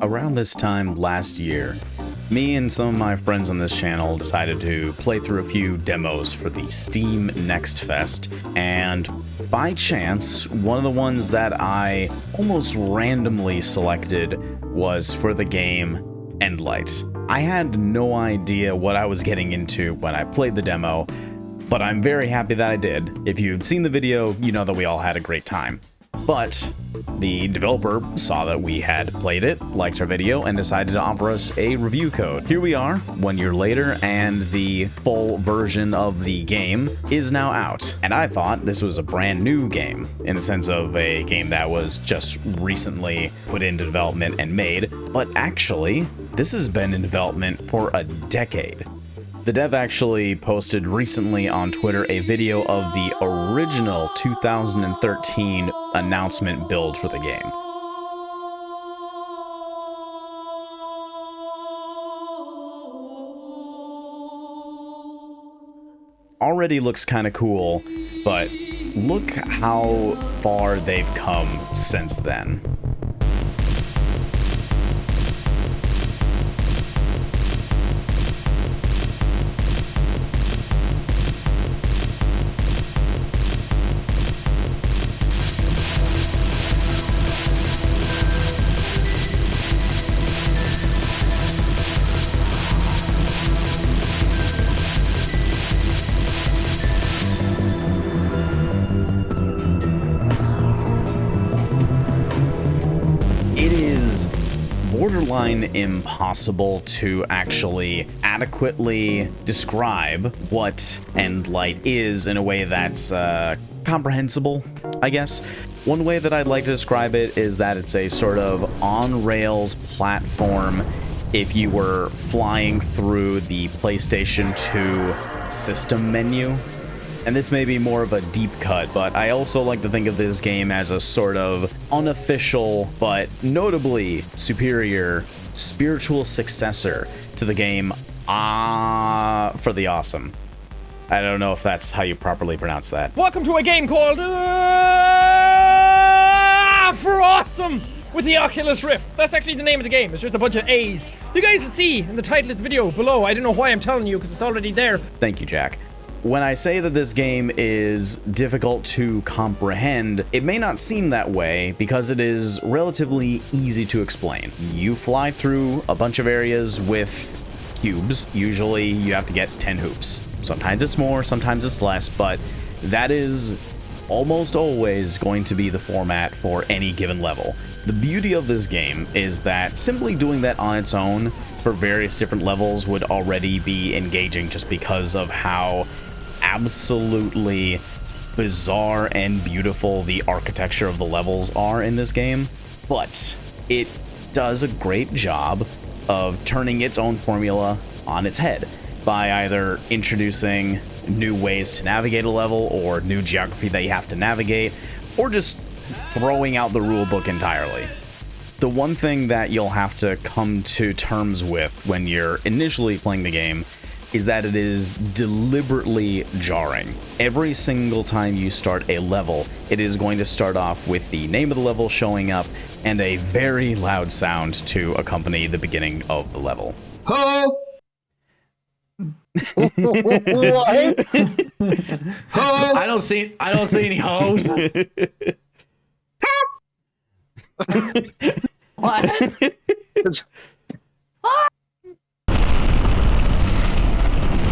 Around this time last year, me and some of my friends on this channel decided to play through a few demos for the Steam Next Fest, and by chance, one of the ones that I almost randomly selected was for the game Endlight. I had no idea what I was getting into when I played the demo, but I'm very happy that I did. If you've seen the video, you know that we all had a great time. But the developer saw that we had played it, liked our video, and decided to offer us a review code. Here we are, 1 year later, and the full version of the game is now out. And I thought this was a brand new game, in the sense of a game that was just recently put into development and made, but actually, this has been in development for a decade. The dev actually posted recently on Twitter a video of the original 2013 announcement build for the game. Already looks kind of cool, but look how far they've come since then. Borderline impossible to actually adequately describe what Endlight is in a way that's comprehensible, I guess. One way that I'd like to describe it is that it's a sort of on-rails platform if you were flying through the PlayStation 2 system menu. And this may be more of a deep cut, but I also like to think of this game as a sort of unofficial, but notably superior spiritual successor to the game For the Awesome. I don't know if that's how you properly pronounce that. Welcome to a game called For Awesome with the Oculus Rift. That's actually the name of the game. It's just a bunch of A's. You guys can see in the title of the video below. I don't know why I'm telling you because it's already there. Thank you, Jack. When I say that this game is difficult to comprehend, it may not seem that way because it is relatively easy to explain. You fly through a bunch of areas with cubes. Usually you have to get 10 hoops. Sometimes it's more, sometimes it's less, but that is almost always going to be the format for any given level. The beauty of this game is that simply doing that on its own for various different levels would already be engaging just because of how absolutely bizarre and beautiful the architecture of the levels are in this game, but it does a great job of turning its own formula on its head by either introducing new ways to navigate a level or new geography that you have to navigate, or just throwing out the rule book entirely. The one thing that you'll have to come to terms with when you're initially playing the game is that it is deliberately jarring. Every single time you start a level, it is going to start off with the name of the level showing up and a very loud sound to accompany the beginning of the level. Ho! What? Ho! I don't see any hoes. What?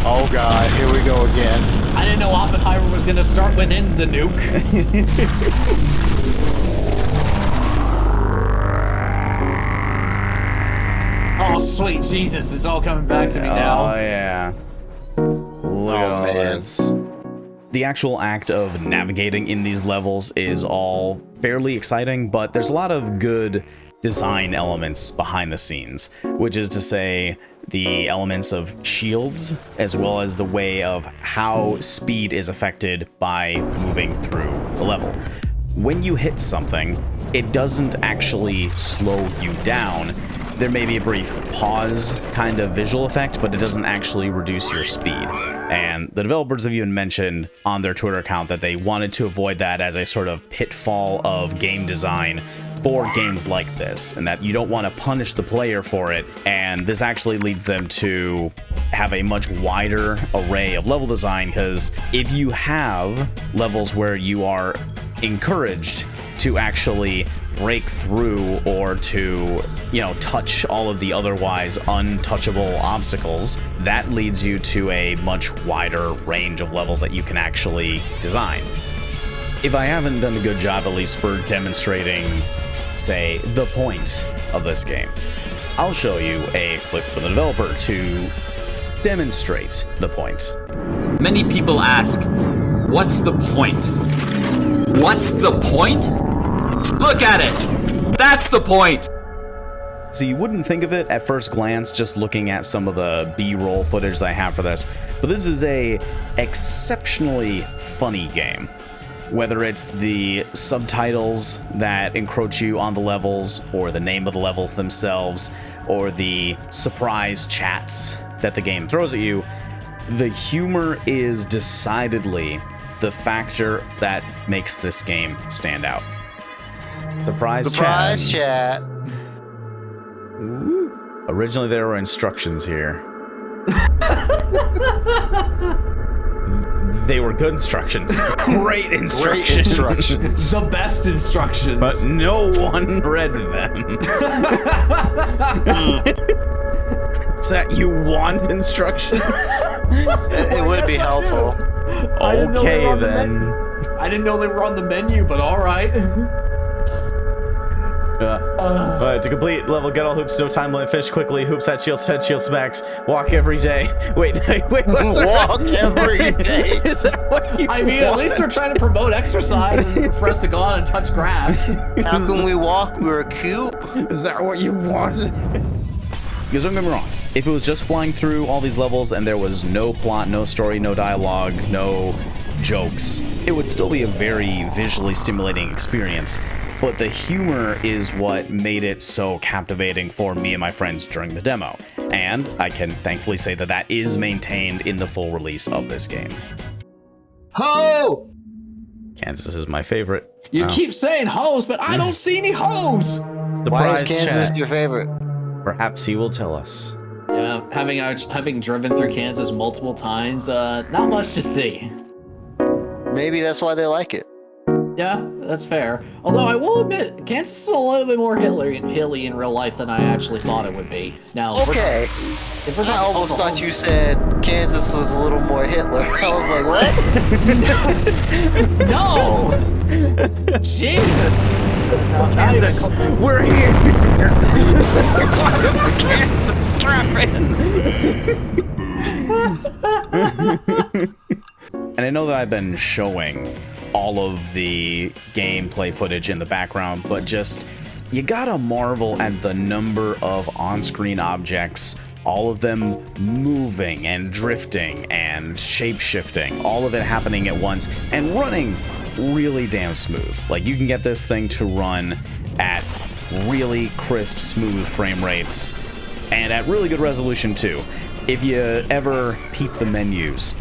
Oh god, here we go again. I didn't know Oppenheimer was gonna start within the nuke. Oh, sweet Jesus, it's all coming back to me now. Oh, yeah. Look at all this. The actual act of navigating in these levels is all fairly exciting, but there's a lot of good design elements behind the scenes, which is to say the elements of shields, as well as the way of how speed is affected by moving through the level. When you hit something, it doesn't actually slow you down. There may be a brief pause kind of visual effect, but it doesn't actually reduce your speed. And the developers have even mentioned on their Twitter account that they wanted to avoid that as a sort of pitfall of game design for games like this, and that you don't want to punish the player for it, and this actually leads them to have a much wider array of level design, because if you have levels where you are encouraged to actually break through or to, touch all of the otherwise untouchable obstacles, that leads you to a much wider range of levels that you can actually design. If I haven't done a good job, at least for demonstrating, say, the point of this game, I'll show you a clip from the developer to demonstrate the point. Many people ask, what's the point? What's the point? Look at it! That's the point! So you wouldn't think of it at first glance just looking at some of the B-roll footage that I have for this, but this is a exceptionally funny game. Whether it's the subtitles that encroach you on the levels, or the name of the levels themselves, or the surprise chats that the game throws at you, the humor is decidedly the factor that makes this game stand out. Surprise chat. Ooh. Originally, there were instructions here. They were good instructions. Great instructions. The best instructions. But no one read them. Is that you want instructions? It would be helpful. Okay, then. I didn't know they were on the menu, but alright. To complete level, get all hoops, no time limit, finish quickly, hoops at shields, head shields max, walk every day. Wait, what's walk every day? Is that what you I mean, want? at least they're trying to promote exercise and for us to go out and touch grass. How can we walk? We're cute. Is that what you wanted? Because don't get me wrong, if it was just flying through all these levels and there was no plot, no story, no dialogue, no jokes, it would still be a very visually stimulating experience. But the humor is what made it so captivating for me and my friends during the demo. And I can thankfully say that that is maintained in the full release of this game. Ho! Kansas is my favorite. You keep saying hoes, but I don't see any hoes. Why is Kansas chat. your favorite? Perhaps he will tell us. Yeah, having driven through Kansas multiple times, not much to see. Maybe that's why they like it. Yeah, that's fair. Although I will admit, Kansas is a little bit more hilly in real life than I actually thought it would be. Now, Okay. I almost thought you said Kansas was a little more Hitler. I was like, what? No! Jesus! Kansas, we're here! Kansas, strap in! And I know that I've been showing all of the gameplay footage in the background, but just, you gotta marvel at the number of on-screen objects, all of them moving and drifting and shape-shifting, all of it happening at once and running really damn smooth. Like, you can get this thing to run at really crisp, smooth frame rates and at really good resolution too. If you ever peep the menus,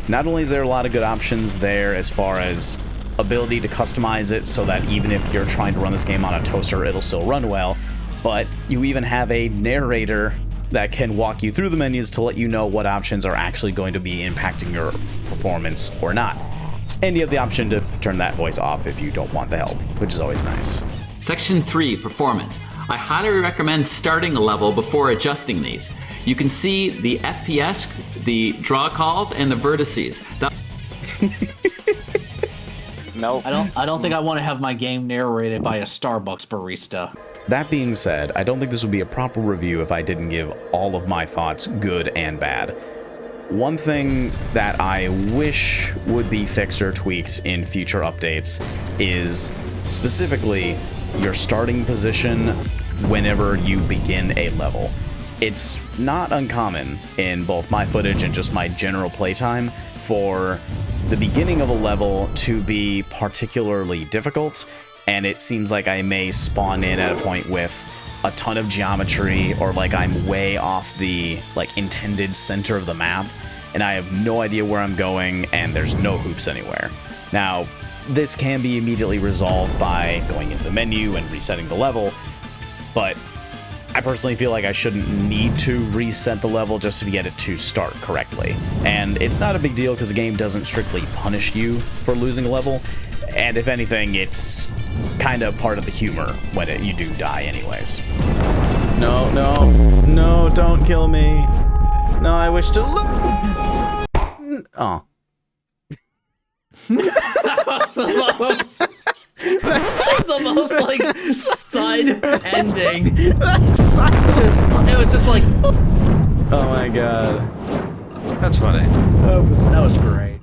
not only is there a lot of good options there as far as ability to customize it so that even if you're trying to run this game on a toaster, it'll still run well, but you even have a narrator that can walk you through the menus to let you know what options are actually going to be impacting your performance or not. And you have the option to turn that voice off if you don't want the help, which is always nice. Section 3, Performance. I highly recommend starting a level before adjusting these. You can see the FPS, the draw calls, and the vertices. Nope. I don't think I want to have my game narrated by a Starbucks barista. That being said, I don't think this would be a proper review if I didn't give all of my thoughts, good and bad. One thing that I wish would be fixed or tweaked in future updates is specifically your starting position whenever you begin a level. It's not uncommon in both my footage and just my general playtime for the beginning of a level to be particularly difficult, and it seems like I may spawn in at a point with a ton of geometry, or like I'm way off the intended center of the map and I have no idea where I'm going and there's no hoops anywhere. Now, this can be immediately resolved by going into the menu and resetting the level, but I personally feel like I shouldn't need to reset the level just to get it to start correctly. And it's not a big deal because the game doesn't strictly punish you for losing a level, and if anything, it's kind of part of the humor when you do die anyways. No, no, no, don't kill me. No, I wish to Oh. That's the most like side ending. It was just like, Oh my god. That's funny. that was great.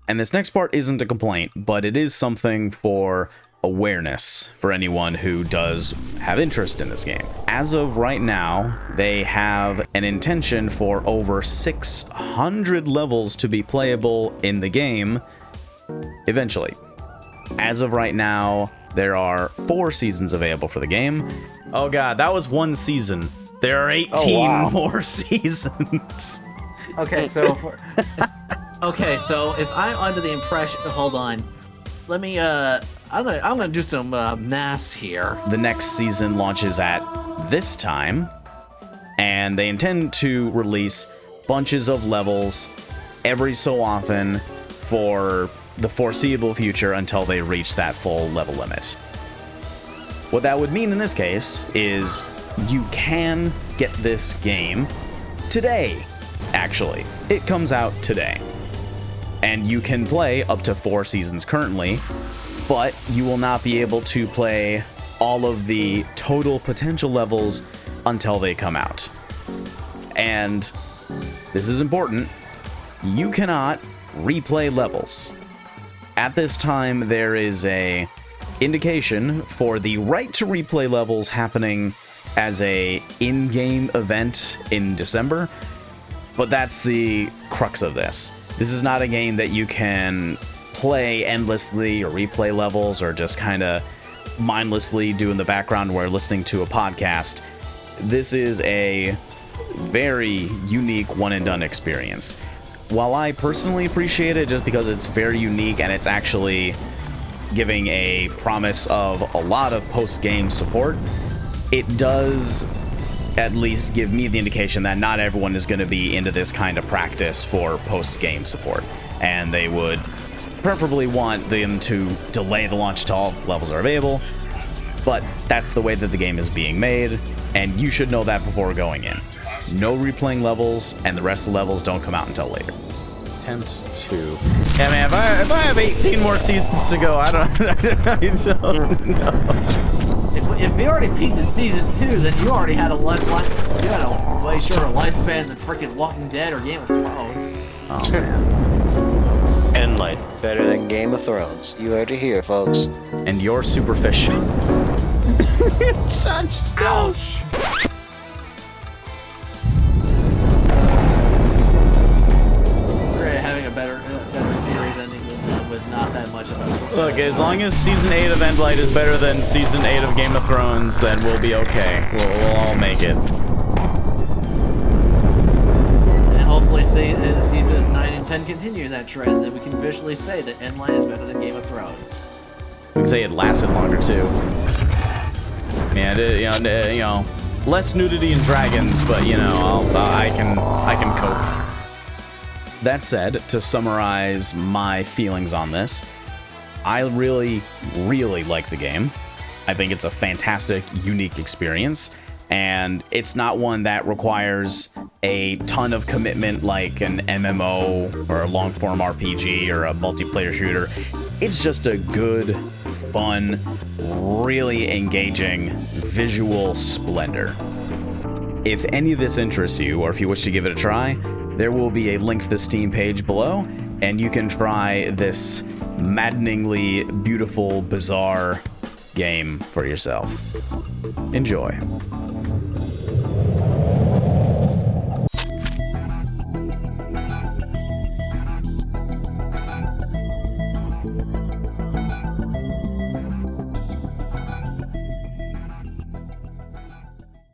And this next part isn't a complaint, but it is something for awareness for anyone who does have interest in this game. As of right now, they have an intention for over 600 levels to be playable in the game eventually. As of right now, there are 4 seasons available for the game. Oh god, that was 1 season. There are 18 more seasons. Okay, so if I'm under the impression, hold on, let me I'm gonna do some maths here. The next season launches at this time, and they intend to release bunches of levels every so often for the foreseeable future until they reach that full level limit. What that would mean in this case is you can get this game today, actually. It comes out today. And you can play up to 4 seasons currently, but you will not be able to play all of the total potential levels until they come out. And this is important. You cannot replay levels. At this time, there is a indication for the right to replay levels happening as a in-game event in December, but that's the crux of this. This is not a game that you can play endlessly or replay levels or just kind of mindlessly do in the background while listening to a podcast. This is a very unique one-and-done experience. While I personally appreciate it just because it's very unique and it's actually giving a promise of a lot of post-game support, it does at least give me the indication that not everyone is going to be into this kind of practice for post-game support, and they would preferably want them to delay the launch until all levels are available, but that's the way that the game is being made, and you should know that before going in. No replaying levels, and the rest of the levels don't come out until later. Attempt 2. Yeah, man, if I have 18 more seasons to go, I don't know. If we already peaked in season 2, then you already had a way shorter lifespan than freaking Walking Dead or Game of Thrones. Oh, man. Endlight, better than Game of Thrones. You heard it here, folks. And you're superficial. Ouch! Having a better series ending was not that much of a story. Look, as long as season 8 of Endlight is better than season 8 of Game of Thrones, then we'll be okay. We'll all make it. And hopefully seasons 9 and 10 continue that trend, then we can officially say that Endlight is better than Game of Thrones. We can say it lasted longer too. Man, you know, less nudity and dragons, but you know, I can cope. That said, to summarize my feelings on this, I really, really like the game. I think it's a fantastic, unique experience, and it's not one that requires a ton of commitment like an MMO or a long-form RPG or a multiplayer shooter. It's just a good, fun, really engaging visual splendor. If any of this interests you, or if you wish to give it a try, there will be a link to the Steam page below, and you can try this maddeningly beautiful, bizarre game for yourself. Enjoy.